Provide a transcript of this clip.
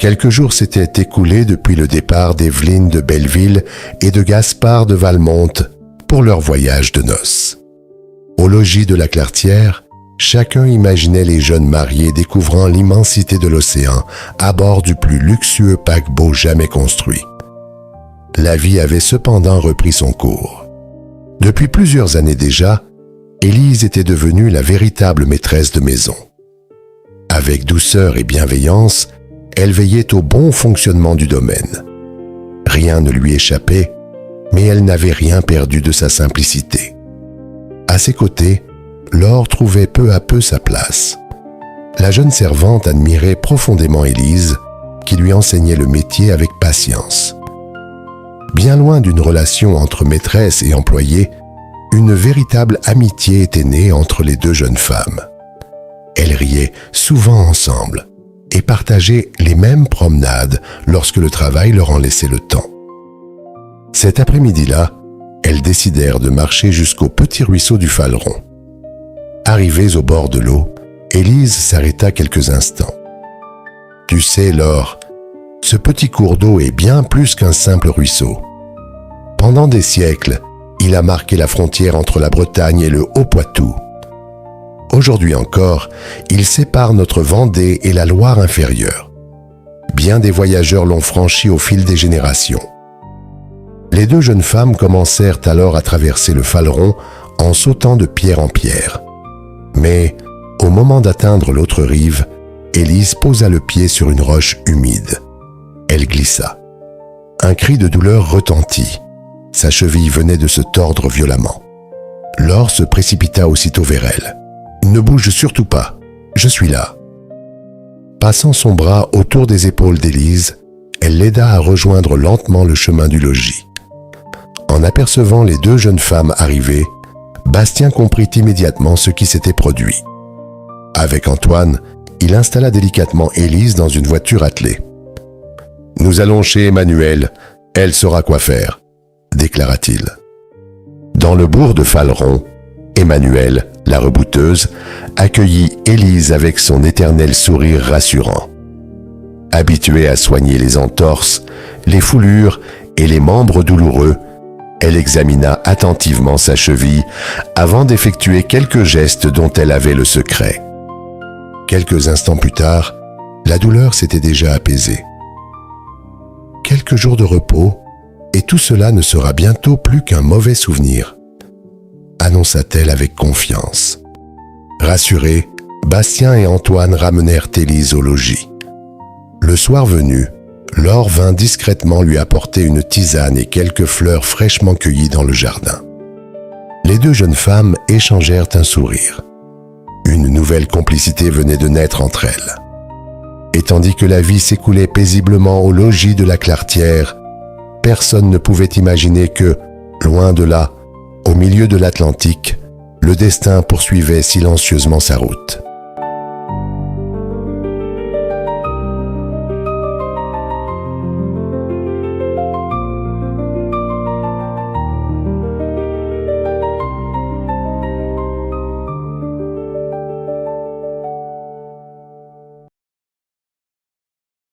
Quelques jours s'étaient écoulés depuis le départ d'Evelyne de Belleville et de Gaspard de Valmont pour leur voyage de noces. Au logis de la Claretière, chacun imaginait les jeunes mariés découvrant l'immensité de l'océan à bord du plus luxueux paquebot jamais construit. La vie avait cependant repris son cours. Depuis plusieurs années déjà, Élise était devenue la véritable maîtresse de maison. Avec douceur et bienveillance, elle veillait au bon fonctionnement du domaine. Rien ne lui échappait, mais elle n'avait rien perdu de sa simplicité. À ses côtés, Laure trouvait peu à peu sa place. La jeune servante admirait profondément Élise, qui lui enseignait le métier avec patience. Bien loin d'une relation entre maîtresse et employée, une véritable amitié était née entre les deux jeunes femmes. Elles riaient souvent ensemble et partageaient les mêmes promenades lorsque le travail leur en laissait le temps. Cet après-midi-là, elles décidèrent de marcher jusqu'au petit ruisseau du Faleron. Arrivées au bord de l'eau, Élise s'arrêta quelques instants. « Tu sais, Laure, ce petit cours d'eau est bien plus qu'un simple ruisseau. Pendant des siècles, il a marqué la frontière entre la Bretagne et le Haut-Poitou. Aujourd'hui encore, il sépare notre Vendée et la Loire inférieure. Bien des voyageurs l'ont franchi au fil des générations. » Les deux jeunes femmes commencèrent alors à traverser le Faleron en sautant de pierre en pierre. Mais, au moment d'atteindre l'autre rive, Élise posa le pied sur une roche humide. Elle glissa. Un cri de douleur retentit. Sa cheville venait de se tordre violemment. Laure se précipita aussitôt vers elle. « Ne bouge surtout pas, je suis là. » Passant son bras autour des épaules d'Élise, elle l'aida à rejoindre lentement le chemin du logis. En apercevant les deux jeunes femmes arriver, Bastien comprit immédiatement ce qui s'était produit. Avec Antoine, il installa délicatement Élise dans une voiture attelée. « Nous allons chez Emmanuelle, elle saura quoi faire, » déclara-t-il. Dans le bourg de Faleron, Emmanuelle, la rebouteuse, accueillit Élise avec son éternel sourire rassurant. Habituée à soigner les entorses, les foulures et les membres douloureux, elle examina attentivement sa cheville avant d'effectuer quelques gestes dont elle avait le secret. Quelques instants plus tard, la douleur s'était déjà apaisée. Quelques jours de repos, et tout cela ne sera bientôt plus qu'un mauvais souvenir, annonça-t-elle avec confiance. Rassurés, Bastien et Antoine ramenèrent Élise au logis. Le soir venu, Laure vint discrètement lui apporter une tisane et quelques fleurs fraîchement cueillies dans le jardin. Les deux jeunes femmes échangèrent un sourire. Une nouvelle complicité venait de naître entre elles. Et tandis que la vie s'écoulait paisiblement au logis de la Claretière, personne ne pouvait imaginer que, loin de là, au milieu de l'Atlantique, le destin poursuivait silencieusement sa route.